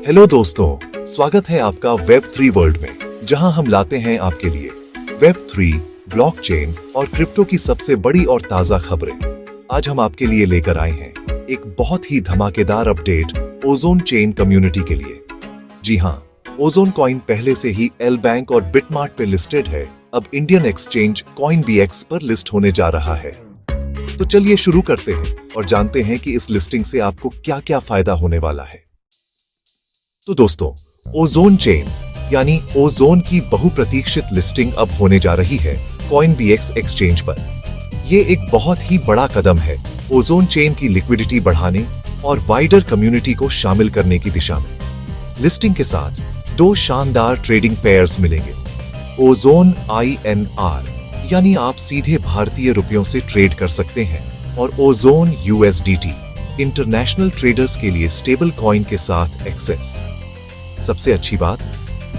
Hello दोस्तों, स्वागत है आपका वेब3 वर्ल्ड में, जहां हम लाते हैं आपके लिए वेब3, ब्लॉकचेन और क्रिप्टो की सबसे बड़ी और ताजा खबरें। आज हम आपके लिए लेकर आए हैं एक बहुत ही धमाकेदार अपडेट ओजोन चेन कम्युनिटी के लिए। जी हां, ओजोन कॉइन पहले से ही एल बैंक और बिटमार्ट पे लिस्टेड है, अब इंडियन एक्सचेंज CoinBX पर लिस्ट होने जा रहा है। तो चलिए शुरू करते हैं और जानते हैं कि इस लिस्टिंग से आपको क्या क्या फायदा होने वाला है। तो दोस्तों, ओजोन चेन यानी ओजोन की बहुप्रतीक्षित लिस्टिंग अब होने जा रही है CoinBX एक्सचेंज पर। यह एक बहुत ही बड़ा कदम है ओजोन चेन की लिक्विडिटी बढ़ाने और वाइडर कम्युनिटी को शामिल करने की दिशा में। लिस्टिंग के साथ दो शानदार ट्रेडिंग पेयर्स मिलेंगे। ओजोन INR यानी आप सीधे भारतीय रुपयों से ट्रेड कर सकते हैं, और ओजोन USDT इंटरनेशनल ट्रेडर्स के लिए स्टेबल कॉइन के साथ एक्सेस। सबसे अच्छी बात,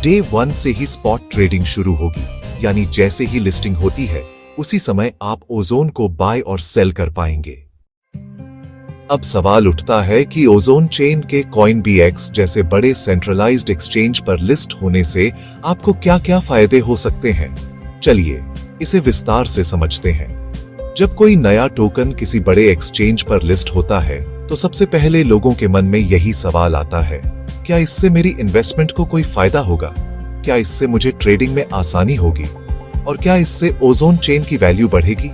डे 1 से ही स्पॉट ट्रेडिंग शुरू होगी, यानी जैसे ही लिस्टिंग होती है उसी समय आप ओजोन को बाय और सेल कर पाएंगे। अब सवाल उठता है कि ओजोन चेन के CoinBX जैसे बड़े सेंट्रलाइज्ड एक्सचेंज पर लिस्ट होने से आपको क्या क्या फायदे हो सकते हैं। चलिए इसे विस्तार से समझते हैं। जब कोई नया टोकन किसी बड़े एक्सचेंज पर लिस्ट होता है तो सबसे पहले लोगों के मन में यही सवाल आता है, क्या इससे मेरी इन्वेस्टमेंट को कोई फायदा होगा? क्या इससे मुझे ट्रेडिंग में आसानी होगी? और क्या इससे ओजोन चेन की वैल्यू बढ़ेगी?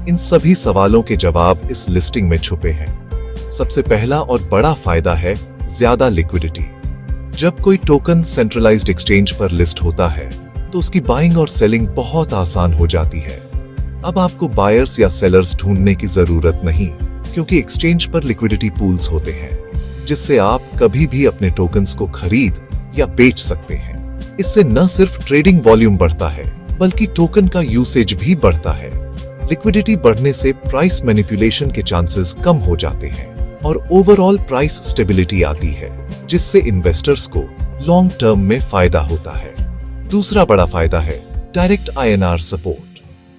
इन सभी सवालों के जवाब इस लिस्टिंग में छुपे हैं। सबसे पहला और बड़ा फायदा है ज्यादा लिक्विडिटी। जब कोई टोकन सेंट्रलाइज्ड एक्सचेंज पर लिस्ट होता है तो उसकी बाइंग और सेलिंग बहुत आसान हो जाती है। अब आपको बायर्स या सेलर्स ढूंढने की जरूरत नहीं, क्योंकि एक्सचेंज पर लिक्विडिटी पूल्स होते हैं, जिससे आप कभी भी अपने टोकन्स को खरीद या बेच सकते हैं। इससे न सिर्फ ट्रेडिंग वॉल्यूम बढ़ता है, बल्कि टोकन का यूसेज भी बढ़ता है। लिक्विडिटी बढ़ने से प्राइस मैनिपुलेशन के चांसेस कम हो जाते हैं और ओवरऑल प्राइस स्टेबिलिटी आती है, जिससे इन्वेस्टर्स को लॉन्ग टर्म में फायदा होता है। दूसरा बड़ा फायदा है डायरेक्ट INR सपोर्ट।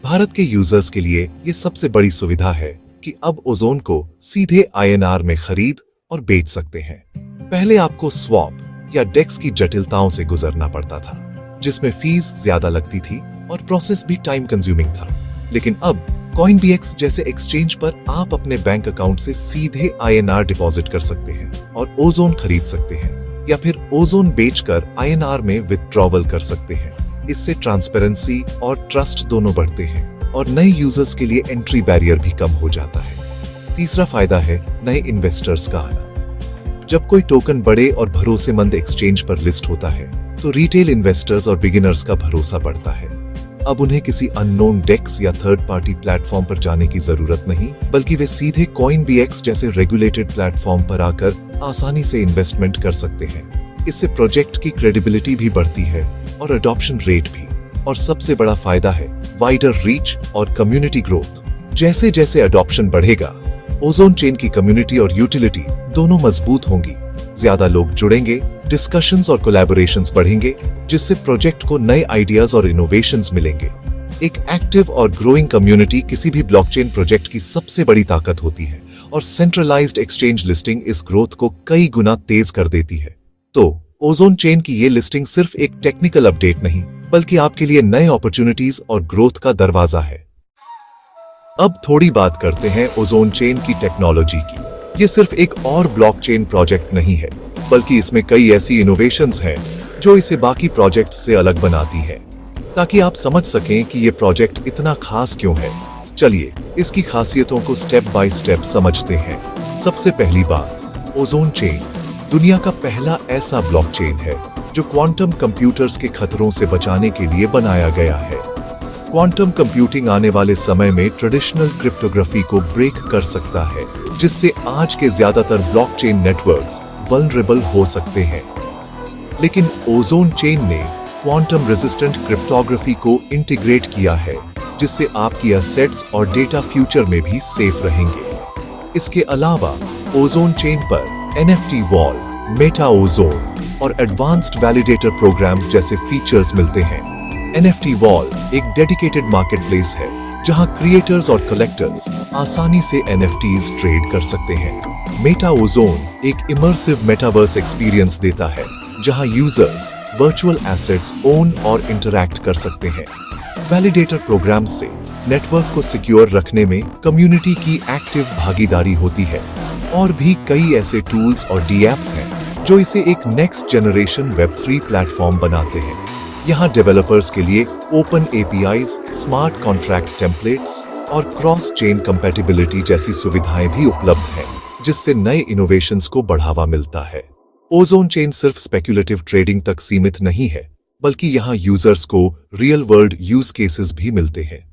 भारत के यूजर्स के लिए ये सबसे बड़ी सुविधा है कि अब ओजोन को सीधे INR में खरीद और बेच सकते हैं। पहले आपको स्वैप या डेक्स की जटिलताओं से गुजरना पड़ता था, जिसमें फीस ज्यादा लगती थी और प्रोसेस भी टाइम कंज्यूमिंग था। लेकिन अब CoinBX जैसे एक्सचेंज पर आप अपने बैंक अकाउंट से सीधे INR डिपॉजिट कर सकते हैं और ओजोन खरीद सकते हैं, या फिर ओजोन बेचकर INR में विथड्रॉवल कर सकते हैं। इससे ट्रांसपेरेंसी और ट्रस्ट दोनों बढ़ते हैं और नए यूजर्स के लिए एंट्री बैरियर भी कम हो जाता है। तीसरा फायदा है नए इन्वेस्टर्स का आना। जब कोई टोकन बड़े और भरोसेमंद एक्सचेंज पर लिस्ट होता है तो रिटेल इन्वेस्टर्स और बिगिनर्स का भरोसा बढ़ता है। अब उन्हें किसी अननोन डेक्स या थर्ड पार्टी प्लेटफॉर्म पर जाने की जरूरत नहीं, बल्कि वे सीधे CoinBX जैसे रेगुलेटेड प्लेटफॉर्म पर आकर आसानी से इन्वेस्टमेंट कर सकते हैं। इससे प्रोजेक्ट की क्रेडिबिलिटी भी बढ़ती है और अडॉप्शन रेट भी। और सबसे बड़ा फायदा है वाइडर रीच और कम्युनिटी ग्रोथ। जैसे जैसे अडॉप्शन बढ़ेगा, ओजोन चेन की कम्युनिटी और यूटिलिटी दोनों मजबूत होंगी। ज्यादा लोग जुड़ेंगे, डिस्कशंस और कोलैबोरेशंस बढ़ेंगे, जिससे प्रोजेक्ट को नए आइडियाज और इनोवेशंस मिलेंगे। एक एक्टिव और ग्रोइंग कम्युनिटी किसी भी ब्लॉकचेन प्रोजेक्ट की सबसे बड़ी ताकत होती है, और सेंट्रलाइज्ड एक्सचेंज लिस्टिंग इस ग्रोथ को कई गुना तेज कर देती है। तो ओजोन चेन की ये लिस्टिंग सिर्फ एक टेक्निकल अपडेट नहीं, बल्कि आपके लिए नए अपॉर्चुनिटीज और ग्रोथ का दरवाजा है। अब थोड़ी बात करते हैं ओजोन चेन की टेक्नोलॉजी की। ये सिर्फ एक और ब्लॉकचेन प्रोजेक्ट नहीं है, बल्कि इसमें कई ऐसी इनोवेशंस हैं जो इसे बाकी प्रोजेक्ट से अलग बनाती है। ताकि आप समझ सकें कि ये प्रोजेक्ट इतना खास क्यों है, चलिए इसकी खासियतों को स्टेप बाय स्टेप समझते हैं। सबसे पहली बात, ओजोन चेन दुनिया का पहला ऐसा ब्लॉकचेन है जो क्वांटम कंप्यूटर्स के खतरों से बचाने के लिए बनाया गया है। क्वांटम कंप्यूटिंग आने वाले समय में ट्रेडिशनल क्रिप्टोग्राफी को ब्रेक कर सकता है, जिससे आज के ज्यादातर ब्लॉकचेन नेटवर्क्स वल्नरेबल हो सकते हैं। लेकिन ओजोन चेन ने क्वांटम रेजिस्टेंट क्रिप्टोग्राफी को इंटीग्रेट किया है, जिससे आपकी एसेट्स और डेटा फ्यूचर में भी सेफ रहेंगे। इसके अलावा ओजोन चेन पर NFT वॉल, मेटा ओजोन और एडवांस्ड वैलिडेटर प्रोग्राम्स जैसे फीचर्स मिलते हैं। NFT वॉल एक डेडिकेटेड मार्केटप्लेस है, जहां क्रिएटर्स और कलेक्टर्स आसानी से NFTs ट्रेड कर सकते हैं। मेटा ओजोन एक इमर्सिव मेटावर्स एक्सपीरियंस देता है जहां यूजर्स वर्चुअल एसेट्स ओन और इंटरैक्ट कर सकते हैं। वैलिडेटर प्रोग्राम से नेटवर्क को सिक्योर रखने में कम्युनिटी की एक्टिव भागीदारी होती है और भी कई ऐसे टूल्स और डीएप्स हैं जो इसे एक नेक्स्ट जनरेशन वेब3 प्लेटफॉर्म बनाते हैं। यहाँ डेवलपर्स के लिए open APIs, smart contract templates और क्रॉस चेन कंपैटिबिलिटी जैसी सुविधाएं भी उपलब्ध हैं, जिससे नए इनोवेशंस को बढ़ावा मिलता है। ओजोन चेन सिर्फ स्पेक्युलेटिव ट्रेडिंग तक सीमित नहीं है, बल्कि यहाँ यूजर्स को रियल वर्ल्ड यूज केसेस भी मिलते हैं।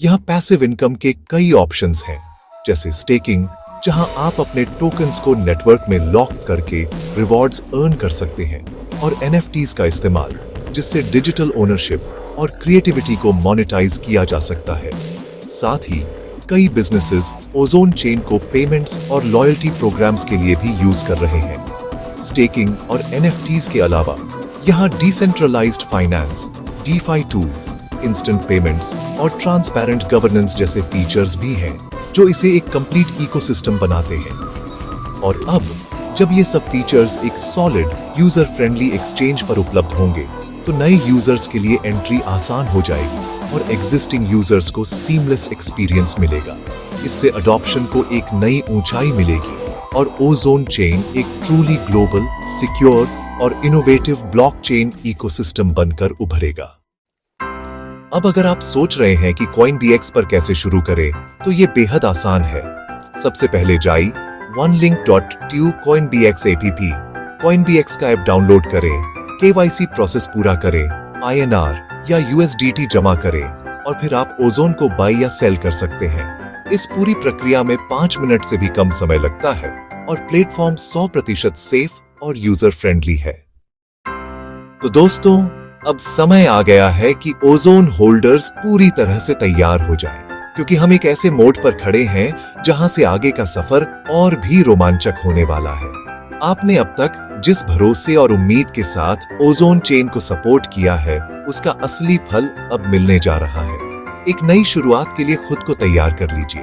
यहाँ पैसिव इनकम के कई ऑप्शंस हैं, जैसे स्टेकिंग, जहां आप अपने टोकन्स को नेटवर्क में लॉक करके रिवॉर्ड्स अर्न कर सकते हैं, और एनएफटीज का इस्तेमाल, जिससे डिजिटल ओनरशिप और क्रिएटिविटी को मोनेटाइज किया जा सकता है। साथ ही कई बिजनेसेस ओजोन चेन को पेमेंट्स और लॉयल्टी प्रोग्राम्स के लिए भी यूज कर रहे हैं। स्टेकिंग और एनएफटीज के अलावा यहाँ decentralised finance, DeFi tools, instant payments और ट्रांसपेरेंट गवर्नेंस जैसे फीचर्स भी हैं, जो इसे एक कंप्लीट इकोसिस्टम बनाते हैं। और अब जब ये सब फीचर्स एक सॉलिड यूजर फ्रेंडली एक्सचेंज पर उपलब्ध होंगे, तो नए यूजर्स के लिए एंट्री आसान हो जाएगी और एग्जिस्टिंग यूजर्स को सीमलेस एक्सपीरियंस मिलेगा। इससे अडॉप्शन को एक नई ऊंचाई मिलेगी और ओजोन चेन एक ट्रूली ग्लोबल, सिक्योर और इनोवेटिव ब्लॉकचेन इकोसिस्टम बनकर उभरेगा। अब अगर आप सोच रहे हैं कि CoinBX पर कैसे शुरू करें, तो ये बेहद आसान है। सबसे पहले जाइए onelink.to CoinBX ऐप, CoinBX का ऐप डाउनलोड करें, KYC प्रोसेस पूरा करें, INR या USDT जमा करें और फिर आप ओजोन को बाय या सेल कर सकते हैं। इस पूरी प्रक्रिया में 5 मिनट से भी कम समय लगता है और प्लेटफॉर्म 100% सेफ और यूजर फ्रेंडली है। तो दोस्तों, अब समय आ गया है कि ओजोन होल्डर्स पूरी तरह से तैयार हो जाएं, क्योंकि हम एक ऐसे मोड पर खड़े हैं जहां से आगे का सफर और भी रोमांचक होने वाला है। आपने अब तक जिस भरोसे और उम्मीद के साथ ओजोन चेन को सपोर्ट किया है, उसका असली फल अब मिलने जा रहा है। एक नई शुरुआत के लिए खुद को तैयार कर लीजिए।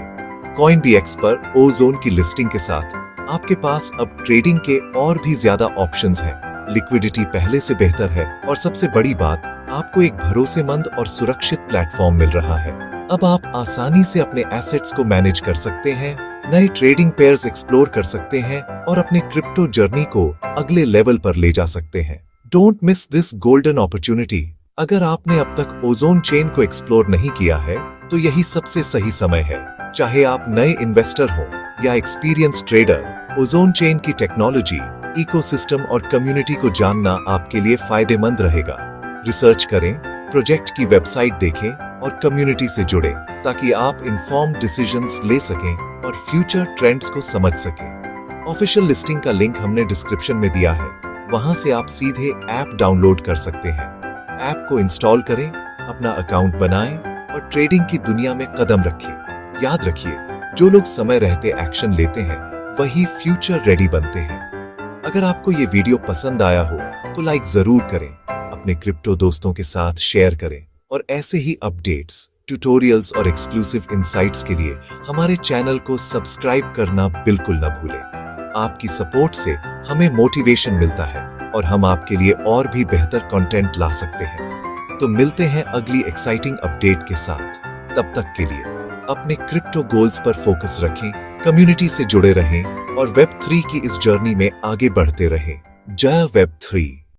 CoinBX पर ओजोन की लिस्टिंग के साथ आपके पास अब ट्रेडिंग के और भी ज्यादा ऑप्शंस हैं। लिक्विडिटी पहले से बेहतर है और सबसे बड़ी बात, आपको एक भरोसेमंद और सुरक्षित प्लेटफॉर्म मिल रहा है। अब आप आसानी से अपने एसेट्स को मैनेज कर सकते हैं, नए ट्रेडिंग पेयर्स एक्सप्लोर कर सकते हैं और अपने क्रिप्टो जर्नी को अगले लेवल पर ले जा सकते हैं। Don't miss this golden opportunity. अगर आपने अब तक ओजोन चेन को एक्सप्लोर नहीं किया है, तो यही सबसे सही समय है। चाहे आप नए इन्वेस्टर हो या एक्सपीरियंस ट्रेडर, ओजोन चेन की टेक्नोलॉजी, इकोसिस्टम और कम्युनिटी को जानना आपके लिए फायदेमंद रहेगा। रिसर्च करें, प्रोजेक्ट की वेबसाइट देखें और कम्युनिटी से जुड़ें, ताकि आप इन्फॉर्म्ड डिसीजंस ले सकें और फ्यूचर ट्रेंड्स को समझ सकें। ऑफिशियल लिस्टिंग का लिंक हमने डिस्क्रिप्शन में दिया है, वहां से आप सीधे ऐप डाउनलोड कर सकते हैं। ऐप को इंस्टॉल करें, अपना अकाउंट बनाएं और ट्रेडिंग की दुनिया में कदम रखें। याद रखिए, जो लोग समय रहते एक्शन लेते हैं, वही फ्यूचर रेडी बनते हैं। अगर आपको ये वीडियो पसंद आया हो, तो लाइक जरूर करें, अपने क्रिप्टो दोस्तों के साथ शेयर करें और ऐसे ही अपडेट्स, ट्यूटोरियल्स और एक्सक्लूसिव इंसाइट्स के लिए हमारे चैनल को सब्सक्राइब करना बिल्कुल न भूलें। आपकी सपोर्ट से हमें मोटिवेशन मिलता है और हम आपके लिए और भी बेहतर कंटेंट ला सकते हैं। तो मिलते हैं अगली एक्साइटिंग अपडेट के साथ। तब तक के लिए अपने क्रिप्टो गोल्स पर फोकस रखें, कम्युनिटी से जुड़े रहें और वेब3 की इस जर्नी में आगे बढ़ते रहें। जय वेब3।